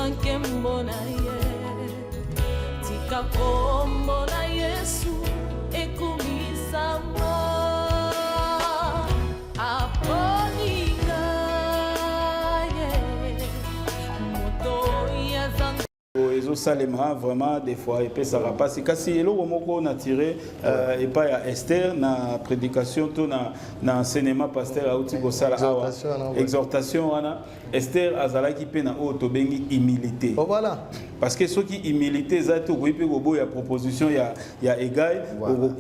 nkembo na ye tika kombo na Yesu ekumisa mo aponinga ye moto ya zanga Ezo Salema vraiment des fois et puis ça va passer kasi elo moko na tiré et pas ya Esther na prédication to na enseignement pasteur auti ko sala exhortation wana Esther azalaki pe na o to bengi humilité. Oh voilà. Parce que ceux qui humilité za to ko ipe go ya proposition ya égal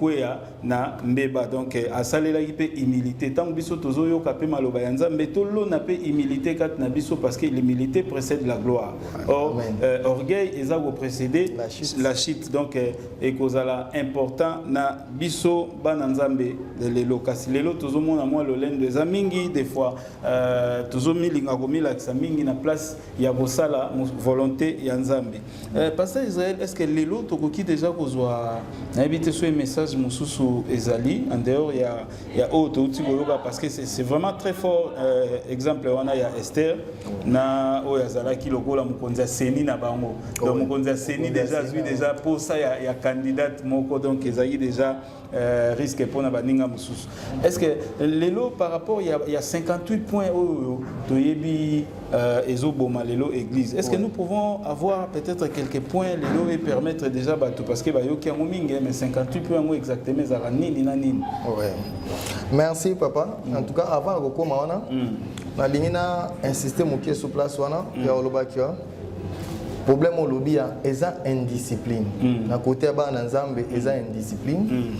ko ya na mbeba donc asalela ki pe humilité tant biso tozo yo ka pe maloba ya nzambe to lo na pe humilité kat na biso parce que l'humilité précède la gloire. Or orgueil eza go précéder la chute donc et kozala important na biso bana nzambe lelo kasi lelo tozo mona moi lo lendo eza mingi des fois tozo milinga ko milakisa mingi na place ya bosala volonté ya nzambe. Pasteur Israël, est-ce que lelo tokoki déjà kozwa na habité sur un message mususu ezali en dehors il y a autre outil goyoka parce que c'est vraiment très fort exemple wana ya Esther na oyazala ki lokola mukonza seni na bango donc mukonza seni déjà pour ça il y a candidate moko donc ezali déjà risque pour na baninga mususu. Est-ce que lelo par rapport il y a 58 points toyebi ezoboma lelo église. Est-ce que nous pouvons avoir peut-être quelques points lelo et permettre déjà bato parce que bayoki yango mingi mais 58 points yango exactement za nini na nini. Ouais. Merci papa. En tout cas avant de commencer na lingina insister mokie sur place wana ya olobakia. Problème au lobby eza indiscipline. Na côté ba na nzambe eza indiscipline.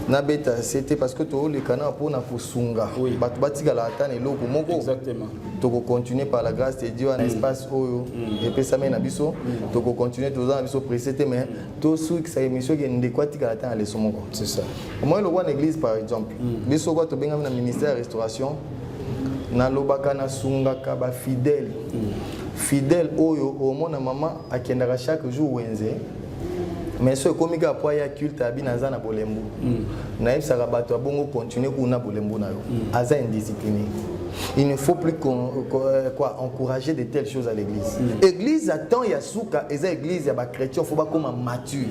Na beta c'était parce que to le kana pour na kusunga. Batu batika la atane loko moko. Exactement. Toko continuer par la grâce de Dieu en espace oyo et puis ça mena biso toko continuer tous ans biso précédé mais to sou que ça émission qui ndékwati ka atane leçon moko. C'est ça. Moi le roi l'église par exemple. Biso ko to benga na ministère restauration na lobaka na sunga ka ba fidèle. Fidèle oyo au mona maman akendaka chaque jour wenze mais ce komika après ya culte abinaza na bolembo na yebisa bato abongo continuer kuna bolembo na yo aza indiscipliné. Il ne faut plus encourager de telles choses à l'église. L'église attend Yasuka et l'église ya ba chrétien faut pas comme mature.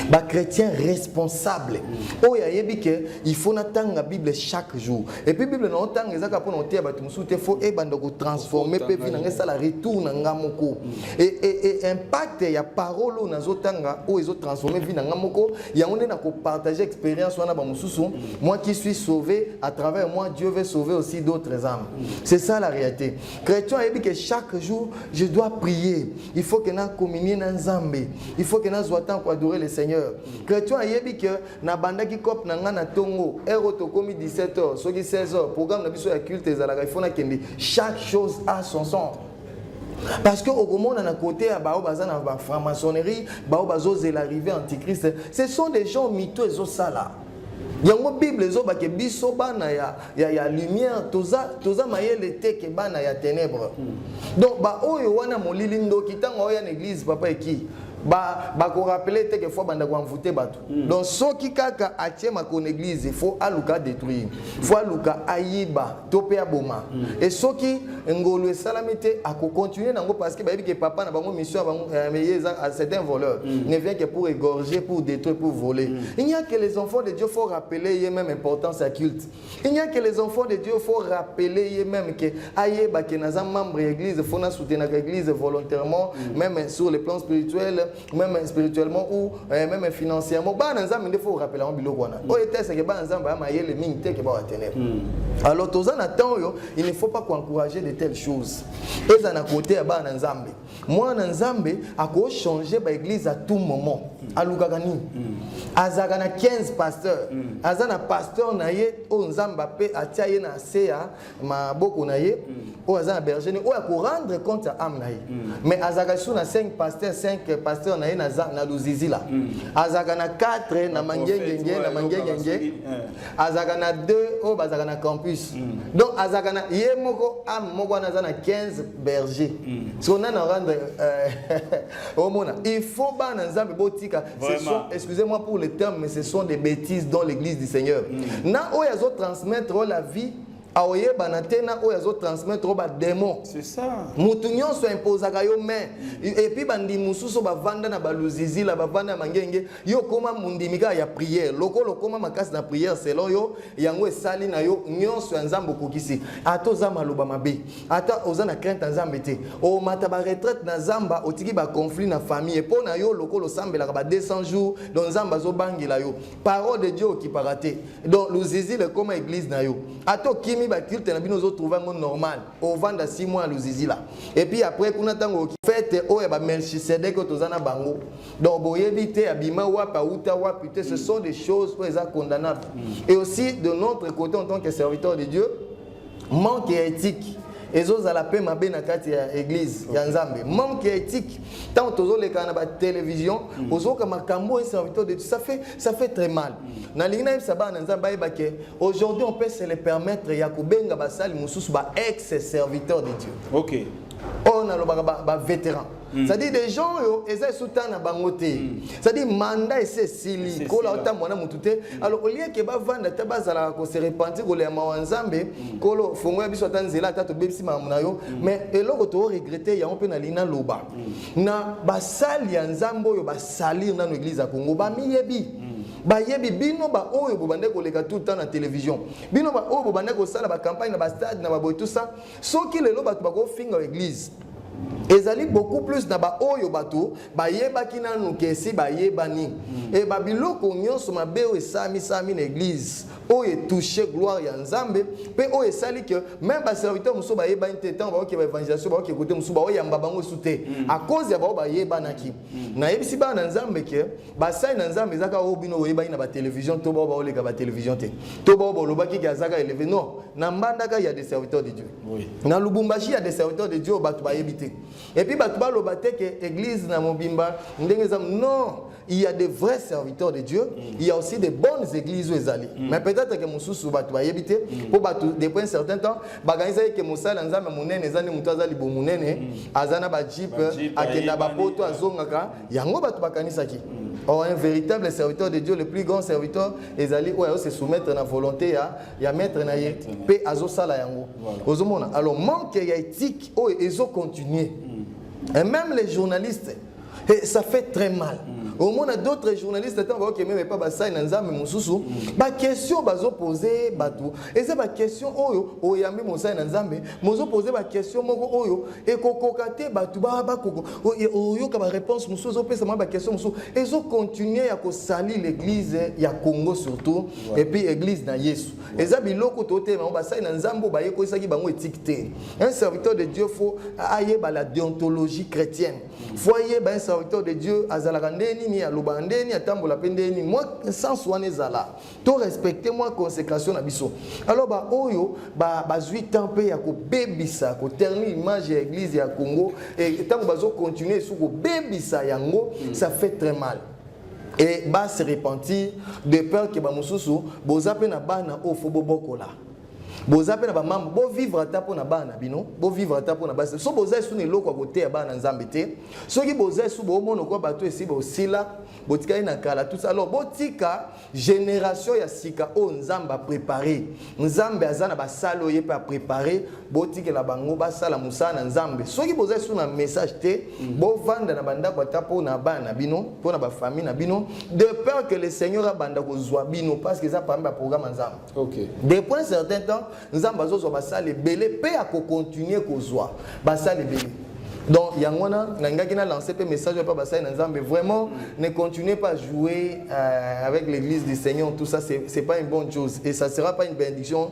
Ba chrétien responsable. Oh ya yebike il faut n'attendre la Bible chaque jour. Et puis Bible non tang ezaka pour noter ba tumsuté faut e bando ko transformer pe puis na ça la retour na ngamoko. Et impact ya parole na zotanga o ezo transformer vie na ngamoko ya on na ko partager expérience wana ba mususu. Moi qui suis sauvé à travers moi Dieu veut sauver aussi d'autres âmes. C'est ça la réalité. Chrétien a dit que chaque jour, je dois prier. Il faut que nous communions dans Zambé. Il faut que nous soyons pour adorer le Seigneur. Chrétien a dit que na banda qui cop na ngana tongo, ero to komi 17h, soki 16h, programme na biso ya culte ezalaka, il faut na kende. Chaque chose a son sens. Parce que au moment on a côté à bao bazana ba franc-maçonnerie, bao bazo l'arrivée antichrist, ce sont des gens mythos et sala. Yango Bible zo ba ke biso bana ya lumière toza mayele te ke bana ya ténèbres. Donc ba oyo wana molili ndo kitanga oya na église papa eki ba ko rappeler te que fois banda ko envoûter bato. Donc soki kaka atie ma kon église il faut aluka détruire. Faut aluka ayiba topé aboma. Et soki ngolo salamité a ko continuer nango parce que ba yebi que papa na bango mission bango c'est un voleur. Ne vient que pour égorger, pour détruire, pour voler. Il n'y a que les enfants de Dieu faut rappeler y même importance à culte. Il n'y a que les enfants de Dieu faut rappeler y même que ayiba que naza membre église faut na soutenir l'église volontairement même sur le plan spirituel même spirituellement ou même financièrement ba nzambe il faut rappeler en biloko wana o était c'est que ba nzambe ba mayele mingi te que ba ténèbres. Alors tozana temps yo il ne faut pas encourager de telles choses. Et ça na côté ba nzambe moi nzambe a ko changer ba église à tout moment aluka gani azaka na 15 pasteurs azana pasteur na ye o nzamba pe atia ye na sea maboko na ye o azana berger o ya ko rendre compte à âme na ye mais azaka sous na 5 pasteurs na ye na luzizi la azaka na 4 na mangenge azaka na 2 o bazaka na campus donc azaka na ye moko âme moko na zana 15 bergers so na rendre au mona il faut ba na nzambe botika ce sont excusez-moi pour le terme mais ce sont des bêtises dans l'église du Seigneur na o yazo transmettre la vie aoye banatena o yazo transmettre ba démon. C'est ça. Mutunyon so imposa ka yo main. Et puis bandi mususo ba vanda na baluzizi la ba vanda mangenge. Yo koma mundimika ya prière. Loko koma makasi na prière selon yo yango esali na yo nyonso ya nzambo kokisi. Ata oza maloba mabe. Ata oza na crainte nzambe te. O mata ba retraite na zamba otiki ba conflit na famille. Po na yo loko lo sambela ka ba 200 jours dans nzamba zo bangela yo. Parole de Dieu qui paraté. Donc luzizi le koma église na yo. Ata kimi ba culte na bino zo trouver ngo normal. O vanda 6 mois luzizi là. Et puis après kuna tango fête o ya ba Melchisedek tozana bango. Donc boyebite abima wapa uta wapite ce sont des choses où eza condamnables. Et aussi de notre côté en tant que serviteur de Dieu, manque éthique. Ezo za la paix mabe na kati ya église ya Nzambe. Manque éthique. Tant tozo le kana ba télévision, ozo ka makambo un serviteur de Dieu, ça fait très mal. Na lingina yeb saba na Nzambe ba ke aujourd'hui on peut se le permettre ya kubenga basali mususu ba ex serviteur de Dieu. OK. On a le vétéran. C'est-à-dire des gens, ils sont soutenu à Bangoté. C'est-à-dire mandat et c'est sili. Alors au lieu que va vendre ta base à la se repentir que les mawanzambe, kolo fongo ya biso tanzela tato bebisi mamunayo, mais et l'autre to regretter ya on peut na lina loba. Na basali ya nzambo yo basalir na l'église à Congo ba miyebi. Ba yebi bino ba oyo bobande koleka tout temps na télévision. Bino ba oyo bobande ko sala ba campagne na ba stade na ba boy tout ça. Soki lelo ba ko finga l'église. Ezali beaucoup plus na ba oyo bato ba yebaki nanu kesi ba yebani et ba biloko nyonso mabe o esami sami na église o e toucher gloire ya Nzambe pe o esali que même ba serviteur muso ba yeba ntetan ba o ke ba evangelisation ba o ke côté muso ba o yamba bango soute à cause ya ba yebanaki na yebisi ba na Nzambe ke ba sai na Nzambe zaka o bino o yebani na ba télévision to ba o leka ba télévision te to ba o lobaki ka zaka élevé non na mbandaka ya des serviteurs de Dieu na Lubumbashi ya des serviteurs de Dieu ba to ba yebite. Et puis, l'église na mobimba, non, il y a des vrais serviteurs de Dieu, il y a aussi des bonnes églises où ils allaient. Mais peut-être que mon sous va éviter pour depuis un certain temps, bagay que Moussa lanzama munene zani mutaza libo munene, azana ba jeep, akenda ba poto azongaka, yango batu bakanisa ki. Or un véritable serviteur de Dieu, le plus grand serviteur, ils allaient se soumettre à la volonté ya mettre na ye pe azo sala yango. Ozomona. Alors manque ya éthique, oh ils ont continué. Et même les journalistes, ça fait très mal. Au moins, d'autres journalistes, qui ne pas bassin dans Nzambe mususu, ba question bazo poser batou. Et c'est ba question oyo oyambi mosai na Nzambe, mozo poser ba question moko oyo et kokokate batou ba koko oyo ka ba réponse mususu pesa ba question mususu. Ils ont continué à salir l'église ya Congo surtout et puis église na Yesu. Et ça biloko toté ba bassin na Nzambe ba yeko isaki bango étiqueté. Un serviteur de Dieu faut ailler ba la déontologie chrétienne. Faut ailler ba un serviteur de Dieu azalaka ndeni ni aloba ndeni atambola pendeni moi sans soigner zala to respecter moi consécration na biso alors ba oyo ba 8 ans pe ya ko bebisa ko ternir image ya église ya Congo et tant bazo continuer sur ko bebisa yango ça fait très mal et ba se repentir de peur que ba mususu boza pe na bana o fo bobokola boza pe na ba mambo bo vivre ata po na bana bino bo vivre ata po na basi so boza su ne loko côté ya bana Nzambe te soki boza su bo mono ko bato esi bo sila botika na kala tout ça alors botika génération ya sika o Nzambe a préparé Nzambe azana ba salo ye pa préparer botika la bango ba sala musana Nzambe soki boza su na message te bo vanda na banda ko ata po na bana bino po na ba famille na bino de peur que le Seigneur a banda ko zwa bino parce que ça pa ba programme Nzambe. OK. Depuis un certain temps Nzambe azo basale belé pe a continuer kozwa basale belé. Donc yangona nangaki na lancer pe message pa basale Nzambe vraiment ne continuez pas à jouer avec l'église du Seigneur tout ça c'est pas une bonne chose et ça sera pas une bénédiction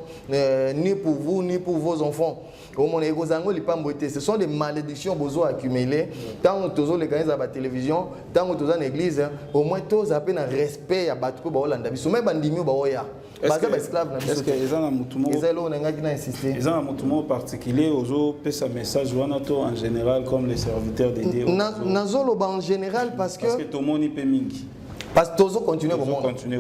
ni pour vous ni pour vos enfants. Ce sont des malédictions besoin accumulées. Tant que tu as les gagner à la télévision, tant que tu as l'église, au moins tu as un respect à battre pour Hollande. Même bandimio baoya. Est-ce que ils ont un mouton particulier aux autres ce message en général comme les serviteurs de Dieu? En général parce que tout le monde peut mingi. Parce que toujours continuer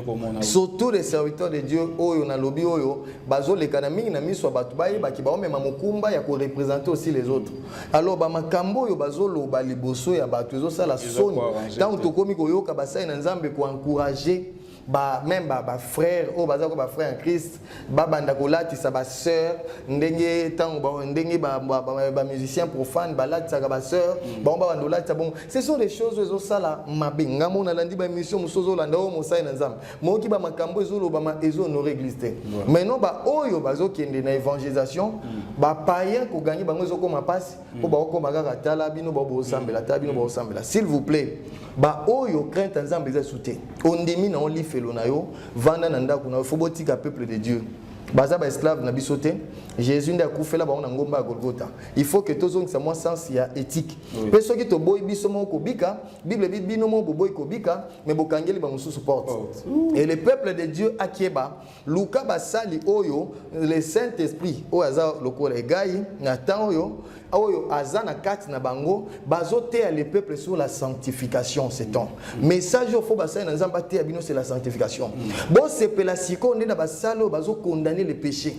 comme on. Surtout les serviteurs de Dieu, oyo na lobby oyo, bazo les kanaming na miso batubaye ba kiba même mamukumba ya ko représenter aussi les autres. Alors ba makambo yo bazo lo baliboso ya batu zo sala soni. Tant to komi ko yoka basai na Nzambe ko encourager même ba frère o baza ko ba frère en Christ ba banda ko latisa ba sœur ndenge tango ba ndenge ba musicien profane ba latisa ba sœur ba banda latisa bon ce sont des choses ezo sala mabenga mona landi ba mission musozo landa o mosai na nzambe moki ba makambo ezo lo ba ezo honorer église te maintenant ba oyo bazo kende na évangélisation ba païen ko gagner bango ezo ko mapasi po ba ko magaka tala bino ba bo sambela tala bino ba sambela s'il vous plaît ba oyo crainte nzambe za soute ondimi na on li felo na yo vanda na ndako na faut botika peuple de Dieu baza ba esclave na bisote Jésus nda kufela ba na ngomba Golgotha il faut que tozong sa moi sens ya éthique pe soki to boy biso mo ko bika bible bino mo boy ko bika mais bokangeli ba mususu porte et le peuple de Dieu akieba luka basali oyo le Saint-Esprit o aza lokola egai na temps oyo azana kati na bango bazote le peuple sur la sanctification c'est ton message au faut basali na nzamba te abino c'est la sanctification bon c'est pela siko ndena basalo bazo condamner le péché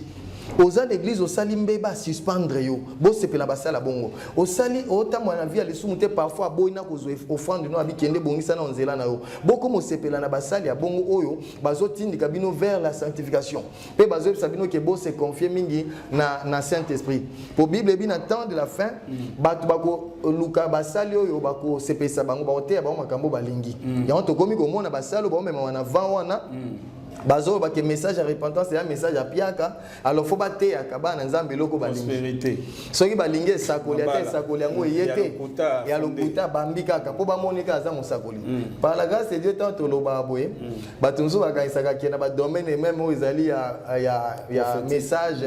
oza l'église osali mbeba suspendre yo bo sepela basala bongo osali otamwa na vie lisumu te parfois boyina kozwe offrande no abikende bongisa na nzela na yo boko mo sepela na basali ya bongo oyo bazotindika bino vers la sanctification pe bazo sabino ke bo se confier mingi na Saint-Esprit pour Bible bina temps de la fin batu bako luka basali oyo bako sepesa bango ba oteya ba makambo balingi ya on to komi ko mona basalo ba mema wana van wana bazo ba ke message à repentance c'est un message à piaka alors faut ba te akaba na nzambe loko balingi prospérité soki balingi sakoli ate sakoli yango yete ya lokuta bambika ka po ba monika za musakoli par la grâce de Dieu tant to loba boye batunzo bakaisaka kena ba domaine même où izali ya message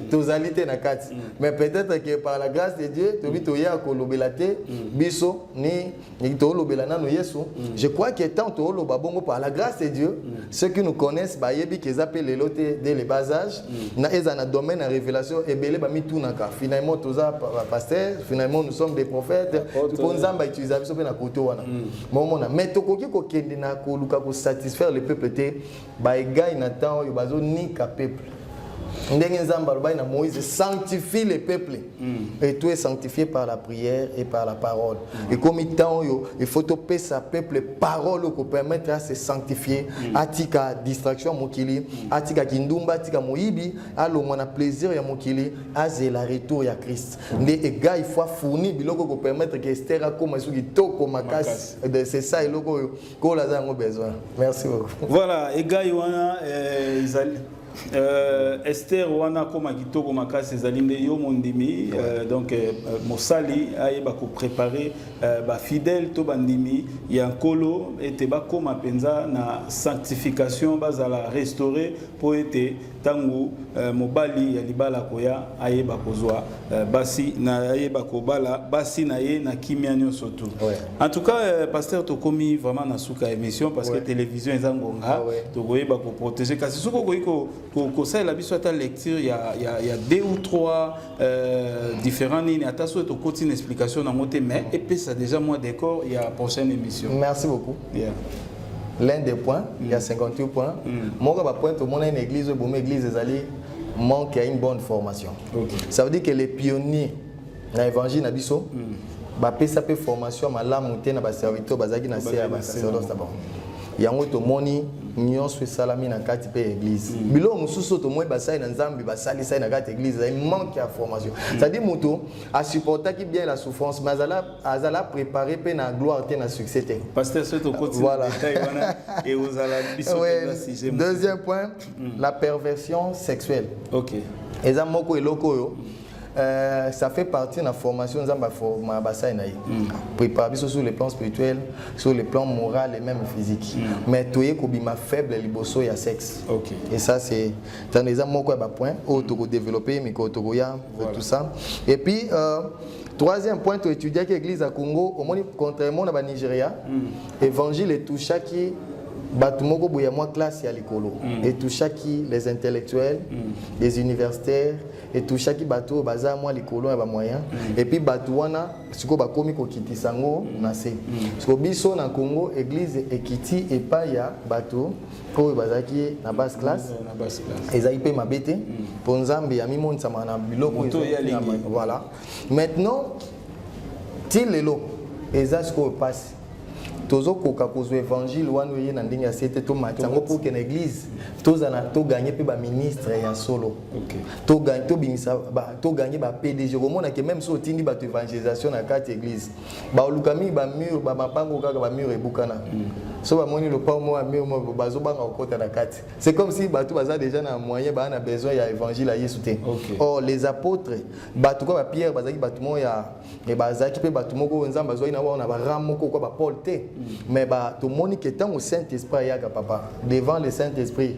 tozalité na kati mais peut-être que par la grâce de Dieu to bito ya ko lobelate biso ni to lobela nano Yesu je crois que tant to loba bongo par la grâce de Dieu ceux qui nous connaissent bayebi qu'ils appellent les lotés dès le bas âge na ezana domaine en révélation et belé ba mitunaka finalement toza pasteur finalement nous sommes des prophètes pour nzamba utiliser biso pe na koto wana momona mais tokoki ko kende na ko luka ko satisfaire le peuple te ba egai na temps yo bazo nika peuple ndenge nzamba loba na Moïse sanctifie le peuple et tout est sanctifié par la prière et par la parole et comme temps yo il faut topé sa peuple parole pour permettre à se sanctifier atika distraction mokili atika kindumba atika moyibi alongwa na plaisir ya mokili azela retour ya Christ ndé ega il faut fournir biloko pour permettre que Esther akoma suki toko makasi c'est ça eloko ko la zango besoin merci beaucoup voilà ega wana izali Esther wana koma kitoko makasi ezalinde yo mondimi donc mosali ayeba ko préparer ba fidèle to bandimi ya nkolo ete ba koma penza na sanctification bazala restaurer po ete tangu mobali ya libala koya ayeba kozwa basi na ayeba ko bala basi na ye na kimia nyonso tu en tout cas pasteur to komi vraiment na suka émission parce que télévision ezangonga to koyeba ko protéger kasi suko koiko ko ça la biso ta lecture il y a deux ou trois différents lignes attention to continue explication dans moté mais et puis ça déjà moi décor il y a prochaine émission merci beaucoup l'un des points il y a 58 points moi ba point tout monde une église une église ezali manque à une bonne formation ça veut dire que les pionniers na évangile na biso ba pesa pe formation malamu te na ba serviteur bazaki na se ya ba sacerdoce d'abord yango to moni nyonso salami na kati pe église bilo mususu to moy basai na nzambi basali sai na kati église il manque à formation ça dit moto a supporter qui bien la souffrance mais azala préparer pe na gloire te na succès te pasteur c'est au continue voilà et vous allez biso si deuxième point la perversion sexuelle eza moko eloko yo ça fait partie de la formation de la bassin préparer sur le plan spirituel, sur le plan moral et même physique. Mais tu es ma faible liboso et sexe. Et ça c'est un exemple point où tu peux développer mais tout ça. Et puis troisième point tu étudies que l'église à Congo au moins contrairement à Nigeria, évangile est tout chaque batumoko boya moi classe ya likolo et tout chaque les intellectuels, les universitaires et tout chaque bateau baza moi likolo ya ba moyen et puis batouana siko ba komi ko kitisango na se siko biso na Congo église ekiti et pas ya bateau ko bazaki na basse classe ezai pe mabete pour nzambe ya mimonisa mana biloko voilà maintenant til lelo ezasiko passe tozo koka kozwa évangile wana oye na ndenge ya sete to matango pour que l'église tozana to gagner pe ba ministre ya solo to gagner to bimisa to gagner ba PDG komona que même so tindi ba évangélisation na kati église ba lukami ba mur ba mapango kaka ba mur ebukana so ba moni le pas moi mur mo bazo banga okota na kati c'est comme si ba tout baza déjà na moyen ba na besoin ya évangile ya Yesu te or les apôtres ba tout ba Pierre bazaki ba tout mo ya et bazaki pe ba tout moko nzamba zo ina wana ba ramoko ko ba Paul te mais bah tout le monde qui est au Saint-Esprit yaga papa devant le Saint-Esprit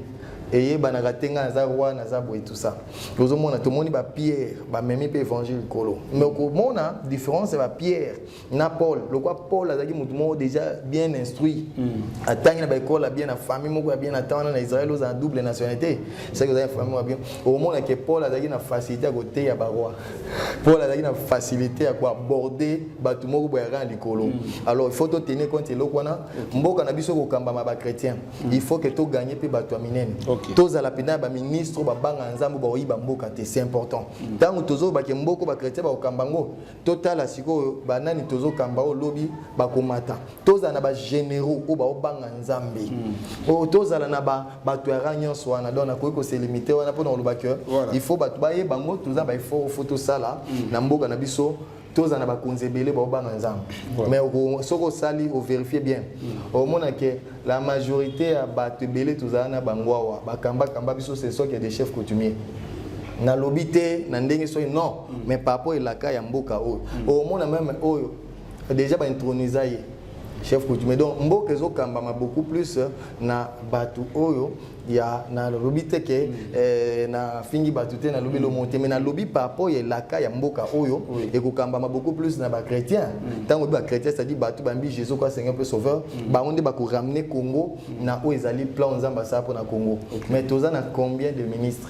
et banaka tenga za roi na za boy tout ça tout le monde ba Pierre ba même pe évangile kolo mais comment na différence c'est ba Pierre na Paul le quoi Paul azaki mutumo déjà bien instruit atanga na ba école bien na famille moko bien attendre na Israël aux double nationalité c'est que vous avez famille bien au monde que Paul azaki na facilité à côté ya ba roi Paul azaki na facilité à quoi aborder ba tout moko ba ran likolo alors il faut tenir compte le kwana mboka na biso ko kamba ba chrétien il faut que to gagner pe ba to minene tous à la pena ba ministre ba banga nzambo ba oyiba mboka te c'est important tango tozo ba ke mboko ba chrétien ba okambango total asiko ba nani tozo kamba o lobi ba komata toza na ba généraux o ba obanga nzambe o toza na ba to ranyo swana donc na ko se limiter wana pona loba que il faut ba ba ye bango toza ba il faut photo sala na mboka na biso toza na ba konzebele ba obanga nzambe mais soko sali o vérifier bien au mona que la majorité à batebele toza na bangwawa bakamba biso c'est ça qu'il y a des chefs coutumiers na lobité na ndenge so non mais par rapport la ka ya mboka o au mona même oyo déjà ba introniser chef coutumier donc mboka zo kamba beaucoup plus na batu oyo ya na lobité que na fingi batute na lobi lo monter mais na lobi par rapport ya la ka ya mboka oyo et ko kamba beaucoup plus na ba chrétien tango ba chrétien ça dit batu bambi Jésus quoi Seigneur peu sauveur ba onde ba ko ramener Congo na o ezali plan nzamba ça pour na Congo mais toza na combien de ministres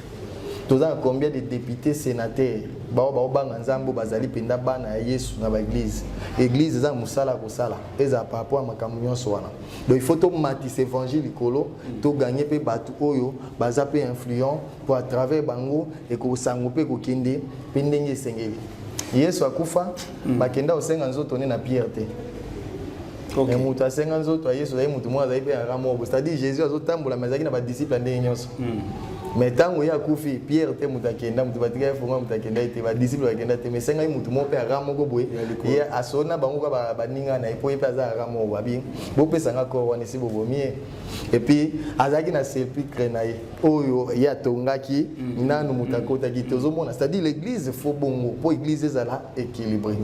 toza combien de députés sénateurs ba banga nzambo bazali penda bana Yesu na ba église za musala ko sala eza par rapport à makambo nyonso wana donc il faut to matisse évangile kolo to gagner pe batu oyo baza pe influent pour à travers bango et ko sango pe ko kende pe ndenge sengeli Yesu akufa bakenda osenga nzoto ne na Pierre te et mutu asenga nzoto Yesu ayi mutu mwa za pe aramo c'est-à-dire Jésus azotambola mazaki na ba disciples ndenge nyonso mais tant ya kufi Pierre te mutakenda mutu batika fonga mutakenda ite ba disciple bakenda te mais senga mutu mo pe aramo go boye ye asona bango ka baninga na ipo pe za aramo babi bo pesa nga ko wana si bobomie et puis azaki na sepulcre na ye oyo ya tongaki nanu mutakota kitozo mona c'est-à-dire l'église faut bongo pour église za la équilibré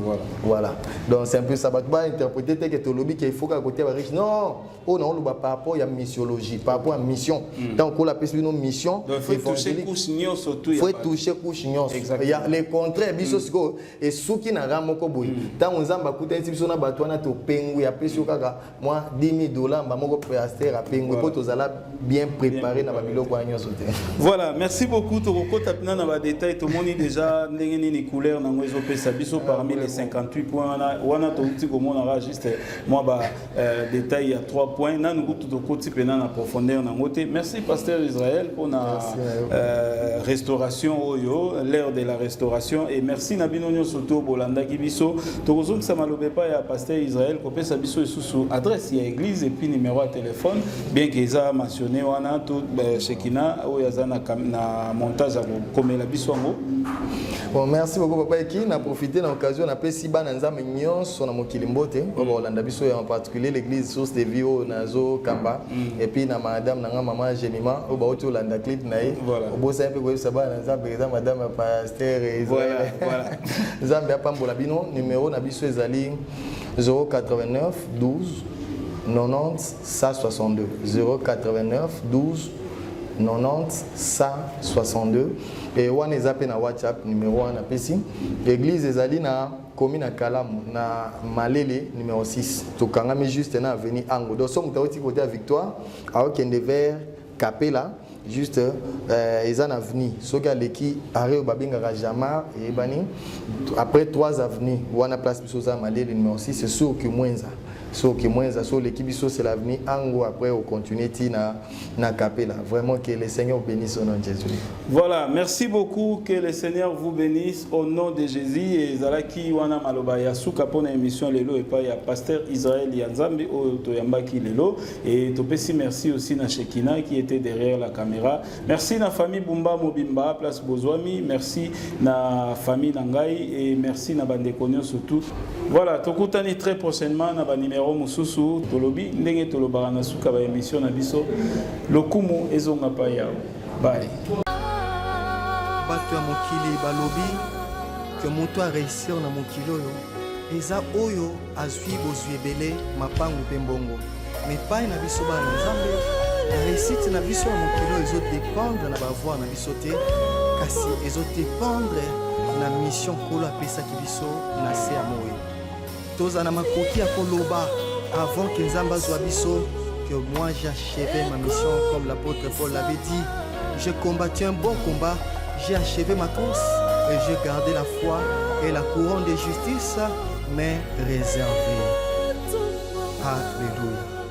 voilà donc c'est un peu ça ba interpréter que tolobi qu'il faut qu'à côté ba riche non on a le par rapport à missiologie par rapport à mission tant qu'on la pèse nos mission il faut toucher couche nyon surtout il faut toucher couche nyon il y a les contraires biso siko et souki na ramoko boy tant nzamba kuta biso na bato na to pengu ya pesio kaka moi $10,000 ba moko pasteur a pengu pour tozala bien préparé na ba biloko nyon sote. Voilà, merci beaucoup toko tapina na ba détail to moni déjà ndenge ni couleur na ngozo pesa biso parmi les 58 points wana to uti ko mona juste moi ba détail ya 3 points na nous to ko tipena na profondeur na ngote. Merci pasteur Israël pour na restauration oyo l'ère de la restauration et merci Nabino Nyo Soto Bolanda Kibiso tokozo que ça malobe pas ya pasteur Israël ko pesa biso sous adresse ya église et puis numéro de téléphone bien que ça mentionné wana tout Shekina oyo azana na montage comme la biso ngo. Bon, merci beaucoup papa qui n'a profité de l'occasion na pesi bana nzambe nyonso na mokili mbote ko Bolanda biso en particulier l'église source de vie au nazo Kamba et puis na madame na maman Jenima au ba oto Landa clip na au beau simple ko ça ba nzambe madame pasteur Israël voilà nzambe apambola bino numéro na biso ezali 089 12 90 162 089 12 90 162 et wana ezape na WhatsApp numéro wana pesi église ezali na commune Kalamu na Malele numéro 6 tokangami juste na avenue Ango donc somme tawti côté à Victoire à okende vers Capella juste eza na avenue soki aleki areo babengaka Jamar et bani après 3 avenues wana place biso za Malele numéro 6 c'est sûr que Mwenza So que moi ça l'équipe c'est l'avenir ango après on continue na capella. Vraiment que le Seigneur bénisse au nom de Jésus. Voilà, merci beaucoup, que le Seigneur vous bénisse au nom de Jésus. Et zalaki wana maloba ya suka pona émission lelo et pas ya pasteur Israël Yanzambi o toyambaki lelo et topesi merci aussi na Shekina qui était derrière la caméra. Merci na famille Bumba Mobimba place Bozwami, merci na famille Nangai et merci na bandekonyo surtout. Voilà, tokutani très prochainement na ba numéro mususu tolobi ndenge tolobara na suka ba émission na biso lokumu ezonga pa yao. Bye. Bato ya mokili balobi que moto a réussir na mokili oyo eza oyo azwi bozwi ebele mapangu mpe mbongo mais pai na biso bana nzambe la réussite na biso ya mokili oyo ezodépendre na bavoir na biso te kasi ezodépendre na mission kolo apesaki biso na se ya moi toza na makoki ya koloba avant que nzambe azwa biso que moi j'achève ma mission comme l'apôtre Paul l'avait dit. J'ai combattu un bon combat, j'ai achevé ma course et j'ai gardé la foi et la couronne de justice m'est réservée. Alléluia.